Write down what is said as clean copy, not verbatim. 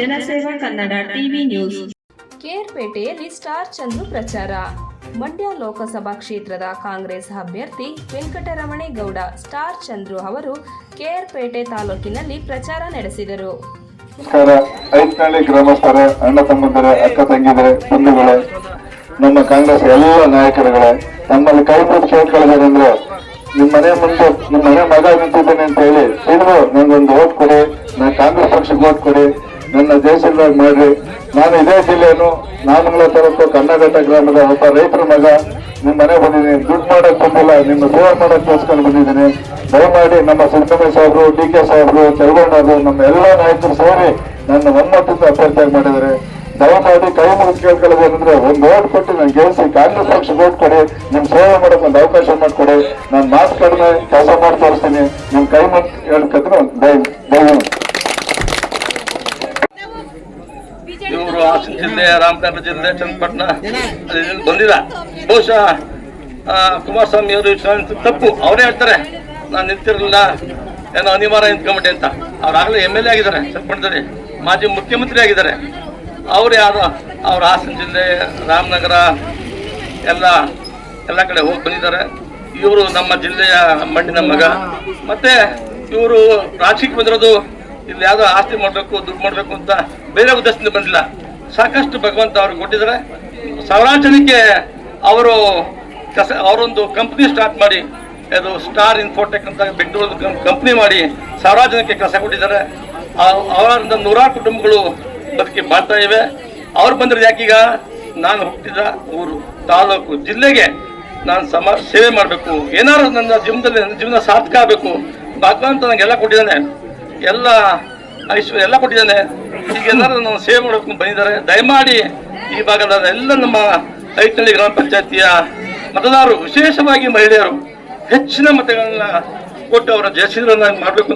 ಜನಸೇವಾ Kannada TV news. ಕೇರ್ಪೇಟೆಯಲ್ಲಿ star Chandru ಪ್ರಚಾರ. ಮಂಡ್ಯ ಲೋಕಸಭಾ ಕ್ಷೇತ್ರದ ಕಾಂಗ್ರೆಸ್ ಅಭ್ಯರ್ಥಿ ವೆಂಕಟರಮಣೇಗೌಡ ಸ್ಟಾರ್ ಚಂದ್ರು ಅವರು ಕೇರ್ಪೇಟೆ ತಾಲೂಕಿನಲ್ಲಿ ಪ್ರಚಾರ ನಡೆಸಿದರು. ಐತನಹಳ್ಳಿ ಗ್ರಾಮಸ್ಥರೇ, ಅಣ್ಣ ತಮ್ಮಂದಿರೇ, ಅಕ್ಕ ತಂಗಿದರೆ, ಬಂಧುಗಳೇ, ನಮ್ಮ ಕಾಂಗ್ರೆಸ್ ಎಲ್ಲ ನಾಯಕರುಗಳೇ, ನಮ್ಮಲ್ಲಿ ಕೈ ಮುಗಿದು ಕೇಳ್ಕೊಳ್ಳೋದೇನೆಂದ್ರೆ, ನಿಮ್ಮ ಮನೆ ಮುಂದೆ ನಿಮ್ಮ ಮನೆ ಮಗ ನಿಂತಿದ್ದೇನೆ ಅಂತ ಹೇಳಿ ತಿಳಿದು ನಂಗೊಂದು ಓಟ್ ಕೊಡಿ, ನಾನು ಕಾಂಗ್ರೆಸ್ ಪಕ್ಷಕ್ಕೆ ಓಟ್ ಕೊಡಿ, ನನ್ನ ದೇಶದ ಮಾಡ್ರಿ. ನಾನು ಇದೇ ಜಿಲ್ಲೆಯನ್ನು ನಾಮಂಗಲ ತಾಲೂಕು ಕನ್ನಘಟ್ಟ ಗ್ರಾಮದ ಒಬ್ಬ ರೈತರ ಮಗ. ನಿಮ್ಮ ಮನೆ ಬಂದಿದ್ದೀನಿ, ದುಡ್ಡು ಮಾಡಕ್ ಬಂದಿಲ್ಲ, ನಿಮ್ಮ ಸೇವೆ ಮಾಡಕ್ ತೋರಿಸ್ಕೊಂಡು ಬಂದಿದ್ದೀನಿ. ದಯಮಾಡಿ ನಮ್ಮ ಸಿದ್ದರಾಮಯ್ಯ ಸಾಹೇಬರು, ಡಿ ಕೆ ಸಾಹೇಬರು, ಚೌಗಣ್ಣರು, ನಮ್ಮ ಎಲ್ಲಾ ನಾಯಕರು ಸೇರಿ ನನ್ನ ಒಮ್ಮತದಿಂದ ಅಭ್ಯರ್ಥಿಯಾಗಿ ಮಾಡಿದ್ದಾರೆ. ದಯಮಾಡಿ ಕೈ ಮುಗಿದು ಕೇಳ್ಕೊಳ್ಳೋದೇನಂದ್ರೆ, ಒಂದು ಓಟ್ ಕೊಟ್ಟು ನಾನು ಗೆಲ್ಸಿ, ಕಾಂಗ್ರೆಸ್ ಪಕ್ಷಕ್ಕೆ ಓಟ್ ಕೊಡಿ, ನಿಮ್ ಸೇವೆ ಮಾಡಕ್ ಒಂದು ಅವಕಾಶ ಮಾಡಿಕೊಡಿ. ನಾನು ಮಾತು ಕಡಿಮೆ ಕೆಲಸ ಮಾಡಿ ತೋರಿಸ್ತೀನಿ. ನಿಮ್ ಕೈ ಮುಗಿದು ಹೇಳ್ಕಂದ್ರೆ ದಯವಿಟ್ಟು. ಇವರು ಹಾಸನ ಜಿಲ್ಲೆ, ರಾಮನಗರ ಜಿಲ್ಲೆ, ಚನ್ನಪಟ್ಟಣ ಬಂದಿಲ್ಲ. ಬಹುಶಃ ಕುಮಾರಸ್ವಾಮಿ ಅವರು ತಪ್ಪು ಅವರೇ ಹೇಳ್ತಾರೆ, ನಾನು ನಿಂತಿರಲಿಲ್ಲ, ಏನೋ ಅನಿವಾರ್ಯ ನಿಂತ್ಕೊಂಬಿಟ್ಟೆ ಅಂತ. ಅವ್ರಾಗಲೇ MLA ಆಗಿದ್ದಾರೆ, ಚನ್ನಪಟ್ಟಣದಲ್ಲಿ ಮಾಜಿ ಮುಖ್ಯಮಂತ್ರಿ ಆಗಿದ್ದಾರೆ. ಅವ್ರು ಯಾರು, ಅವ್ರು ಹಾಸನ ಜಿಲ್ಲೆ, ರಾಮನಗರ ಎಲ್ಲ ಕಡೆ ಹೋಗಿ ಬಂದಿದ್ದಾರೆ. ಇವರು ನಮ್ಮ ಜಿಲ್ಲೆಯ ಮಣ್ಣಿನ ಮಗ. ಮತ್ತೆ ಇವರು ರಾಜಕೀಯಕ್ಕೆ ಬಂದಿರೋದು ಇಲ್ಲಿ ಯಾವುದೋ ಆಸ್ತಿ ಮಾಡಬೇಕು, ದುಡ್ಡು ಮಾಡಬೇಕು ಅಂತ ಬೇರೆ ಉದ್ದೇಶದಿಂದ ಬಂದಿಲ್ಲ. ಸಾಕಷ್ಟು ಭಗವಂತ ಅವ್ರಿಗೆ ಕೊಟ್ಟಿದ್ದಾರೆ. ಸಾವಿರಾರು ಜನಕ್ಕೆ ಅವರೊಂದು ಕಂಪ್ನಿ ಸ್ಟಾರ್ಟ್ ಮಾಡಿ, ಅದು ಸ್ಟಾರ್ ಇನ್ಫೋಟೆಕ್ ಅಂತ ಬೆಂಗಳೂರು ಕಂಪ್ನಿ ಮಾಡಿ ಸಾವಿರಾರು ಜನಕ್ಕೆ ಕೆಲಸ ಕೊಟ್ಟಿದ್ದಾರೆ. ಅವರಿಂದ ನೂರಾರು ಕುಟುಂಬಗಳು ಬದುಕಿ ಬಾಳ್ತಾ ಇವೆ. ಅವ್ರು ಬಂದಿರೋದು ಯಾಕೀಗ, ನಾನು ಹುಟ್ಟಿದ ಊರು, ತಾಲೂಕು, ಜಿಲ್ಲೆಗೆ ನಾನು ಸೇವೆ ಮಾಡಬೇಕು, ಏನಾದ್ರು ನನ್ನ ಜೀವನ ಸಾರ್ಥಕ ಆಗಬೇಕು. ಭಗವಂತ ನನಗೆಲ್ಲ ಕೊಟ್ಟಿದ್ದಾನೆ, ಎಲ್ಲ ಐಶ್ವರ್ಯ ಎಲ್ಲ ಕೊಟ್ಟಿದ್ದಾನೆ. ಈಗ ಏನಾದ್ರು ನಾನು ಸೇವೆ ಮಾಡಬೇಕು ಬಂದಿದ್ದಾರೆ. ದಯಮಾಡಿ ಈ ಭಾಗದ ಎಲ್ಲ ನಮ್ಮ ಐತನಹಳ್ಳಿ ಗ್ರಾಮ ಪಂಚಾಯತಿಯ ಮತದಾರರು, ವಿಶೇಷವಾಗಿ ಮಹಿಳೆಯರು ಹೆಚ್ಚಿನ ಮತಗಳನ್ನ ಕೊಟ್ಟು ಅವರ ಜಯಶೀಲರನ್ನಾಗಿ ಮಾಡಬೇಕು.